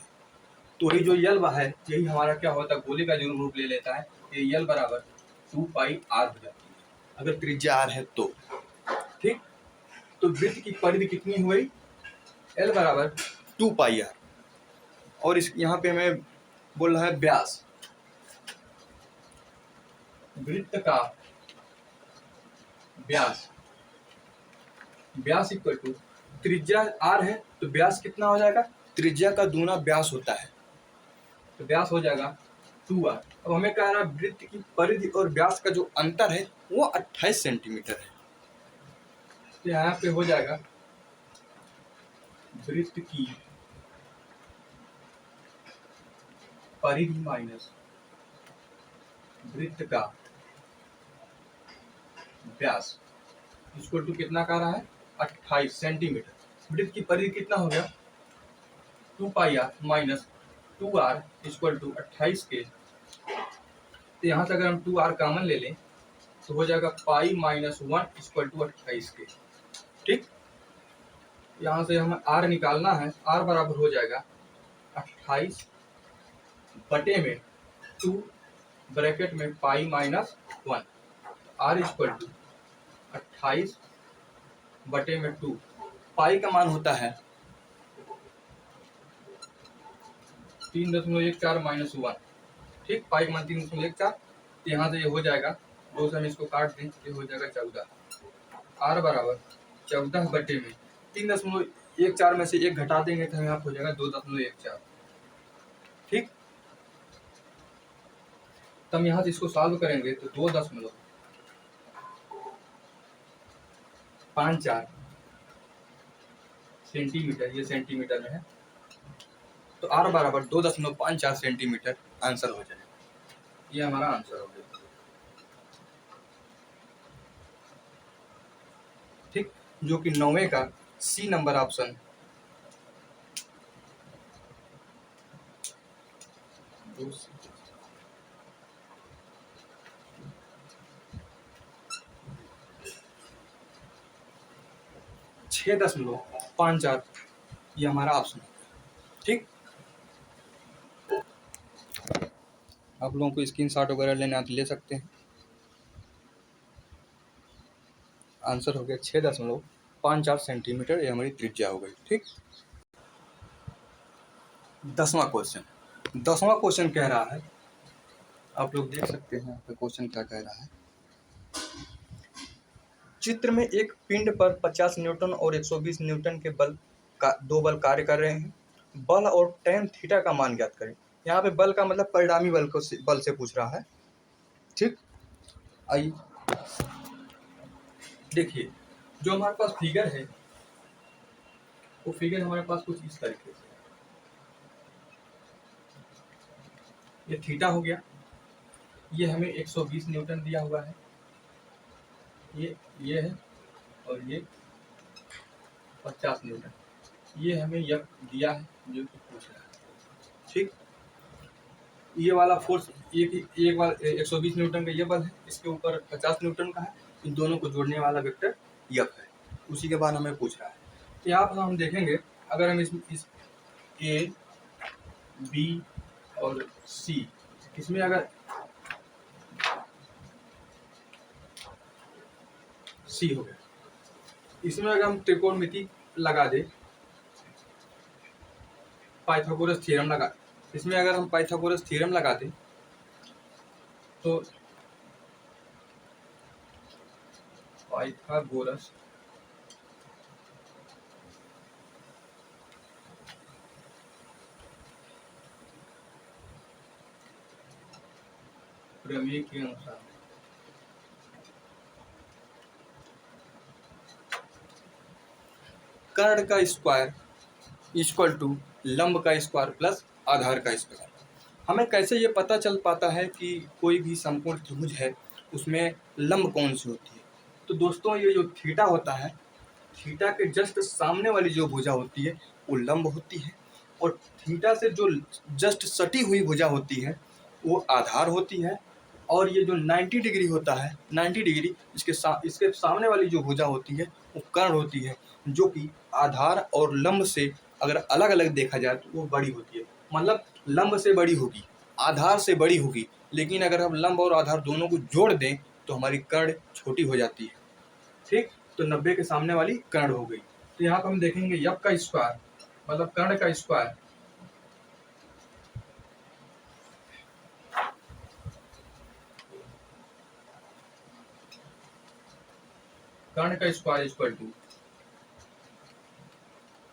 तो ये जो यल है यही हमारा क्या होता है, गोले का जो रूप ले लेता है, ये यल बराबर 2πr हो जाती है अगर त्रिज्या r है तो। ठीक, तो वृत्त की परिधि कितनी हुई, l बराबर 2πr, और इस यहाँ पे हमें बोल रहा है व्यास, वृत्त का व्यास, व्यास इक्वल टू त्रिज्या r है तो व्यास कितना हो जाएगा, त्रिज्या का दूना व्यास होता है, तो व्यास हो जाएगा 2r। अब हमें कह रहा है वृत्त की परिधि और व्यास का जो अंतर है वो 28 सेंटीमीटर है, तो यहाँ पे हो जाएगा वृत्त की परिधि माइनस वृत्त का व्यास इक्वल टू कितना कह रहा है, 28 सेंटीमीटर। वृत्त की परिधि कितना हो गया, 2πr minus 2r equal to 28 के, तो यहाँ से अगर हम 2r कॉमन ले लें तो हो जाएगा पाई माइनस 1 इक्वल टू 28 के। ठीक, यहाँ से हमें r निकालना है, r बराबर हो जाएगा 28 बटे में 2 ब्रैकेट में pi minus 1, r equal to 28 बटे में 2, पाई का मान होता है 3.14 माइनस 1। ठीक, पाई का मान 3.14, तो यहाँ से ये हो जाएगा, 2 से हम इसको काट दें, ये हो जाएगा 14, r बराबर 14 बटे में 3.14 में से 1 घटा देंगे तो यहाँ हो जाएगा 2.14। ठीक, तो हम यहाँ से इसको सॉल्व करेंगे तो 2.54 सेंटीमीटर, ये सेंटीमीटर में है, तो r बराबर 2.54 सेंटीमीटर आंसर हो जाएगा। ये हमारा आंसर हो गया। ठीक, जो कि 9वें का सी नंबर ऑप्शन छः 6.54 ये हमारा ऑप्शन है। ठीक, आप लोगों को स्क्रीनशॉट वगैरह लेना तो ले सकते हैं। आंसर हो गया 6.54 सेंटीमीटर, ये हमारी त्रिज्या हो गई। ठीक, 10वां क्वेश्चन कह रहा है, आप लोग देख सकते हैं क्वेश्चन क्या कह रहा है। चित्र में एक पिंड पर 50 न्यूटन और 120 न्यूटन के दो बल कार्य कर रहे हैं। बल और tan थीटा का मान ज्ञात करें। यहाँ पे बल का मतलब परिणामी बल से पूछ रहा है। ठीक, आइए देखिए, जो हमारे पास फिगर है वो फिगर हमारे पास कुछ इस तरीके से, ये थीटा हो गया, ये हमें 120 न्यूटन दिया हुआ है, ये है, और ये 50 न्यूटन, ये हमें यह दिया है जो कि पूछ रहा है। ठीक, ये वाला फोर्स एक बार 120 न्यूटन का ये बल है, इसके ऊपर 50 न्यूटन का है, इन दोनों को जोड़ने वाला वेक्टर यफ है, उसी के बाद हमें पूछ रहा है। तो यहाँ पर हम देखेंगे, अगर हम इस ए बी और सी, इसमें अगर सी हो गया, इसमें अगर हम त्रिकोणमिति लगा दे, पाइथागोरस थ्योरम लगा, इसमें अगर हम पाइथागोरस थ्योरम लगा दें तो पाइथागोरस प्रमेय के अनुसार कर्ण का स्क्वायर इक्वल टू लंब का स्क्वायर प्लस आधार का स्क्वायर। हमें कैसे ये पता चल पाता है कि कोई भी समकोण त्रिभुज है उसमें लंब कौन सी होती है? तो दोस्तों, ये जो थीटा होता है, थीटा के जस्ट सामने वाली जो भुजा होती है वो लंब होती है, और थीटा से जो जस्ट सटी हुई भुजा होती है वो आधार होती है, और ये जो 90 डिग्री होता है, 90 डिग्री इसके सामने वाली जो भुजा होती है वो कर्ण होती है, जो कि आधार और लंब से अगर अलग अलग देखा जाए तो वो बड़ी होती है, मतलब लंब से बड़ी होगी, आधार से बड़ी होगी, लेकिन अगर हम लंब और आधार दोनों को जोड़ दें तो हमारी कर्ण छोटी हो जाती है। ठीक, तो 90 के सामने वाली कर्ण हो गई। तो यहाँ पर हम देखेंगे यफ का स्क्वायर मतलब कर्ण का स्क्वायर, कर्ण का स्क्वायर इक्वल टू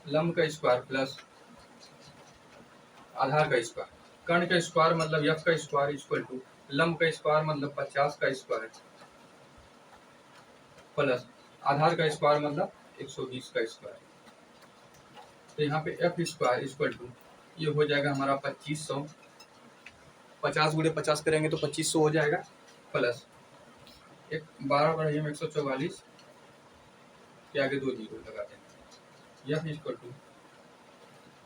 लंब का स्क्वायर प्लस आधार का स्क्वायर। कर्ण का स्क्वायर मतलब यफ का स्क्वायर इक्वल टू लंब का स्क्वायर मतलब 50 का स्क्वायर प्लस आधार का स्क्वायर मतलब 120 का स्क्वायर। तो यहाँ पे एफ स्क्वायर इक्वल टू ये हो जाएगा हमारा 2500, 50 गुणे 50 करेंगे तो 2500 हो जाएगा, प्लस 12 बढ़ाइए हम 144 के आगे 2 जीरो लगा देंगे, एफ इक्वल टू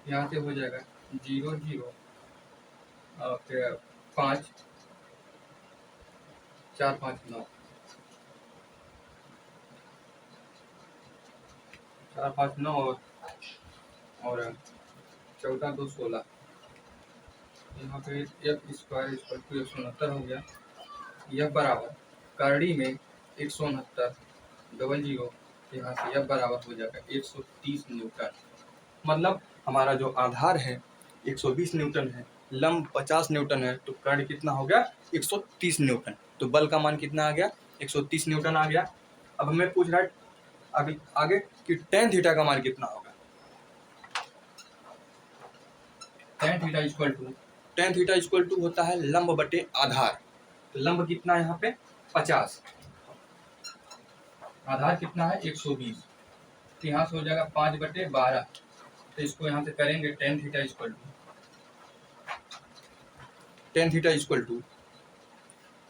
यहाँ से हो जाएगा 0 0 और फिर 5 4 5 9 4 5 9 और 14 2 16। यहाँ पे एफ स्क्वायर इक्वल टू 169 हो गया, यह बराबर करड़ी में 169 डबल जीरो, यहाँ से यह बराबर हो जाएगा 130 न्यूटन। मतलब हमारा जो आधार है 120 न्यूटन है, लंब 50 न्यूटन है, तो कर्ण कितना हो गया 130 न्यूटन। तो बल का मान कितना आ गया 130 न्यूटन आ गया। अब हमें पूछ रहा है आगे कि tan थीटा का मान कितना होगा। tan थीटा इक्वल टू होता है लंब बटे आधार। तो लंब कितना है यहाँ पे 50, आधार कितना है 120, तो यहाँ से हो जाएगा 5/12। तो इसको यहाँ से करेंगे tan थीटा इक्वल टू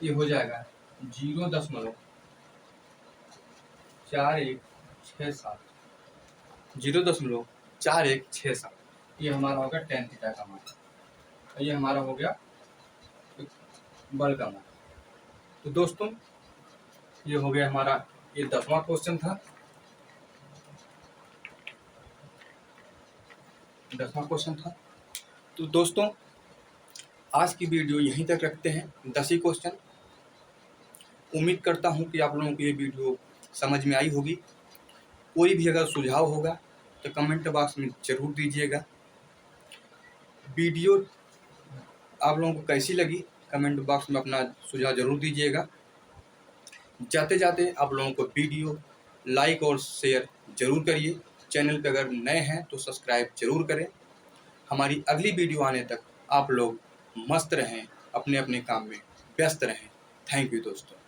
ये हो जाएगा 0.4167, 0.4167, ये हमारा हो गया tan थीटा का मान। ये हमारा हो गया बल का मान। तो दोस्तों, ये हो गया हमारा, ये 10वां क्वेश्चन था, 10वां क्वेश्चन था। तो दोस्तों, आज की वीडियो यहीं तक रखते हैं, 10 ही क्वेश्चन। उम्मीद करता हूं कि आप लोगों को ये वीडियो समझ में आई होगी। कोई भी अगर सुझाव होगा तो कमेंट बॉक्स में ज़रूर दीजिएगा। वीडियो आप लोगों को कैसी लगी कमेंट बॉक्स में अपना सुझाव ज़रूर दीजिएगा। जाते जाते आप लोगों को वीडियो लाइक और शेयर ज़रूर करिए। चैनल पर अगर नए हैं तो सब्सक्राइब ज़रूर करें। हमारी अगली वीडियो आने तक आप लोग मस्त रहें, अपने अपने काम में व्यस्त रहें। थैंक यू दोस्तों।